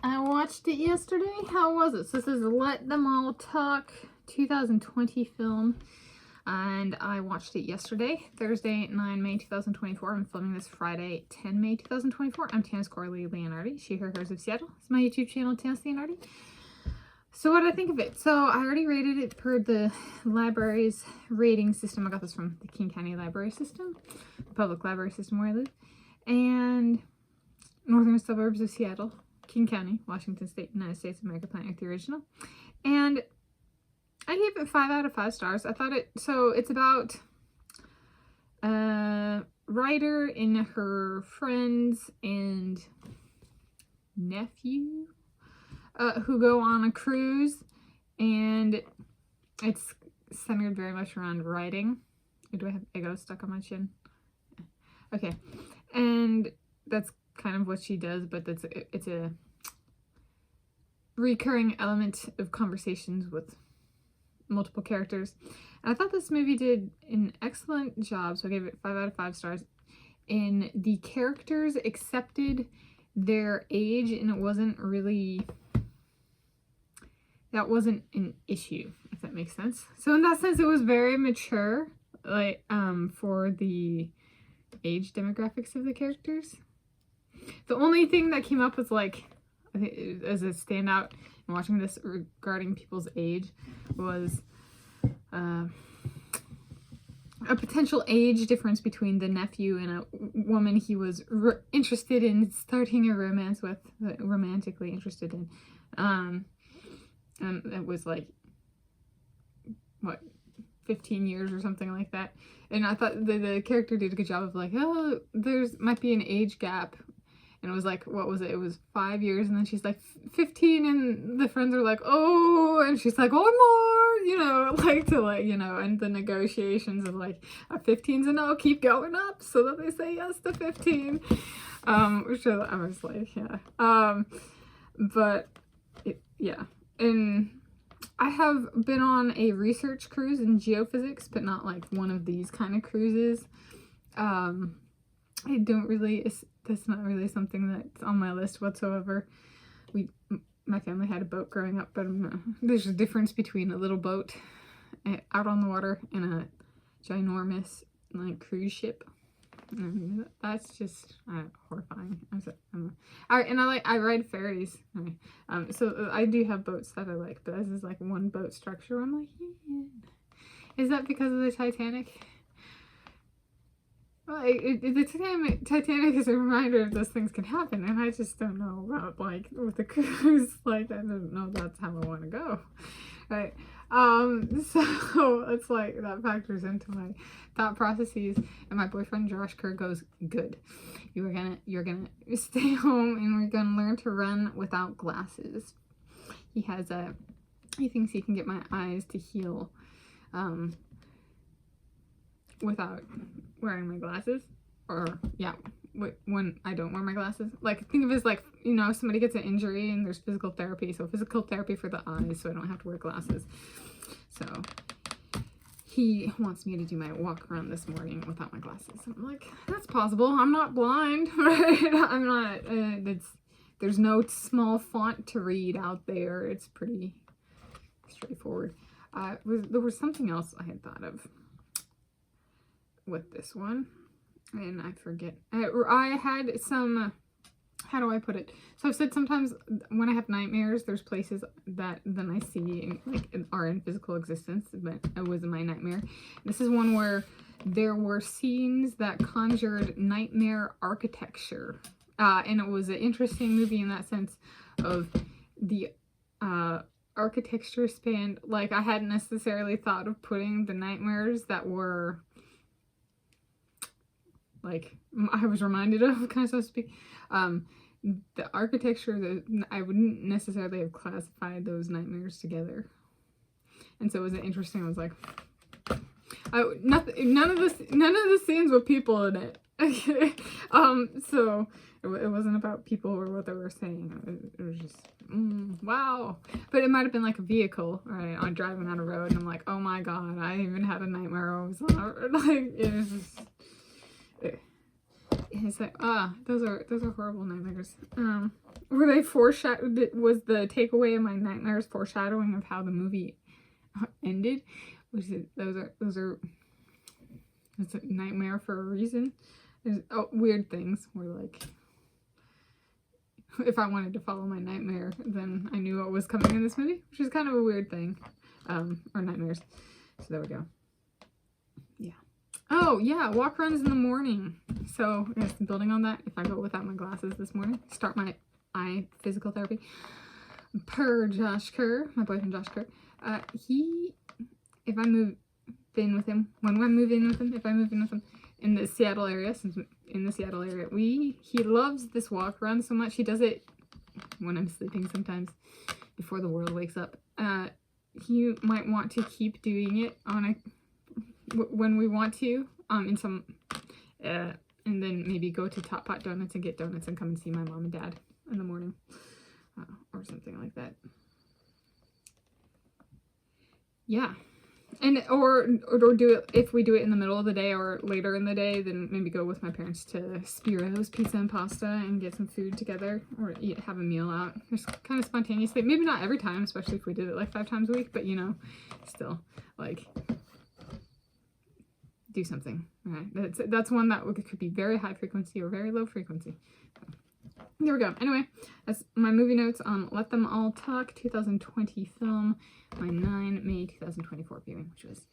I watched it yesterday. How was it? So this is Let Them All Talk, 2020 film. And I watched it yesterday, Thursday, 9 May 2024. I'm filming this Friday, 10 May 2024. I'm Tanis Coralee Leonhardi, she, her, hers of Seattle. It's my YouTube channel, Tanis Leonhardi. So what did I think of it? So I already rated it per the library's rating system. I got this from the King County Library System, the public library system where I live. And northern suburbs of Seattle, King County, Washington State, United States of America, Planet Earth, the original. And I gave it 5 out of 5 stars. I thought it's about a writer and her friends and nephew who go on a cruise, and it's centered very much around writing. Do I have ego stuck on my chin? Okay. And that's kind of what she does, but it's a recurring element of conversations with multiple characters. And I thought this movie did an excellent job, so I gave it 5 out of 5 stars. And the characters accepted their age, and it wasn't really, that wasn't an issue, if that makes sense. So in that sense, it was very mature, like for the age demographics of the characters. The only thing that came up was, like, I think as a standout in watching this regarding people's age was a potential age difference between the nephew and a woman he was interested in starting a romance with, romantically interested in. And it was like, what, 15 years or something like that. And I thought the character did a good job of, like, oh, there's might be an age gap. And it was like, what was it? It was 5 years. And then she's like 15, and the friends are like, oh, and she's like, oh, more, you know, like to, like, you know, and the negotiations of, like, 15's a no, keep going up so that they say yes to 15. Which I was like, yeah. But yeah. And I have been on a research cruise in geophysics, but not like one of these kind of cruises. I don't really, that's not really something that's on my list whatsoever. My family had a boat growing up, but there's a difference between a little boat out on the water and a ginormous, like, cruise ship. And that's just horrifying. I ride ferries. So I do have boats that I like, but this is like one boat structure. I'm like, yeah. Is that because of the Titanic? Well, the Titanic is a reminder of those things can happen, and I just don't know about, like, with the cruise, like, I don't know that's how I want to go, right? So it's like, that factors into my thought processes, and my boyfriend Josh Kerr goes, good, you're gonna stay home, and we're gonna learn to run without glasses. He thinks he can get my eyes to heal, without wearing my glasses, or yeah, when I don't wear my glasses. Like, think of it as, like, you know, somebody gets an injury and there's physical therapy, so physical therapy for the eyes, so I don't have to wear glasses. So he wants me to do my walk around this morning without my glasses. I'm like, that's possible, I'm not blind, right? I'm not, there's no small font to read out there, it's pretty straightforward. There was something else I had thought of with this one, and I forget. I had some, how do I put it? So I've said sometimes when I have nightmares, there's places that then I see, like, are in physical existence, but it was in my nightmare. This is one where there were scenes that conjured nightmare architecture, and it was an interesting movie in that sense of the architecture spanned, like, I hadn't necessarily thought of putting the nightmares that were, like, I was reminded of, kind of, so to speak, the architecture that I wouldn't necessarily have classified those nightmares together, and so it was interesting. I was like, none of the scenes with people in it. Okay, so it wasn't about people or what they were saying. It was just wow. But it might have been like a vehicle, right? I'm driving on a road, and I'm like, oh my god, I even had a nightmare. I was like, it was just. It's like, those are horrible nightmares. Were they foreshadowed? Was the takeaway of my nightmares foreshadowing of how the movie ended? Which is, it's a nightmare for a reason. There's weird things where, like, if I wanted to follow my nightmare, then I knew what was coming in this movie, which is kind of a weird thing. Or nightmares. So there we go. Yeah. Oh, yeah, walk runs in the morning. So, yes, building on that, if I go without my glasses this morning, start my eye physical therapy. Per Josh Kerr, my boyfriend Josh Kerr, if I move in with him, if I move in with him in the Seattle area, since in the Seattle area, he loves this walk run so much. He does it when I'm sleeping sometimes, before the world wakes up. He might want to keep doing it when we want to, in some, and then maybe go to Top Pot Donuts and get donuts and come and see my mom and dad in the morning, or something like that. Yeah. And or do it, if we do it in the middle of the day or later in the day, then maybe go with my parents to Spiro's Pizza and Pasta and get some food together, or have a meal out. Just kind of spontaneously. Maybe not every time, especially if we did it like 5 times a week, but still, like, do something. Right? That's one that could be very high frequency or very low frequency. There we go. Anyway, that's my movie notes on Let Them All Talk, 2020 film, my 9 May 2024 viewing, which was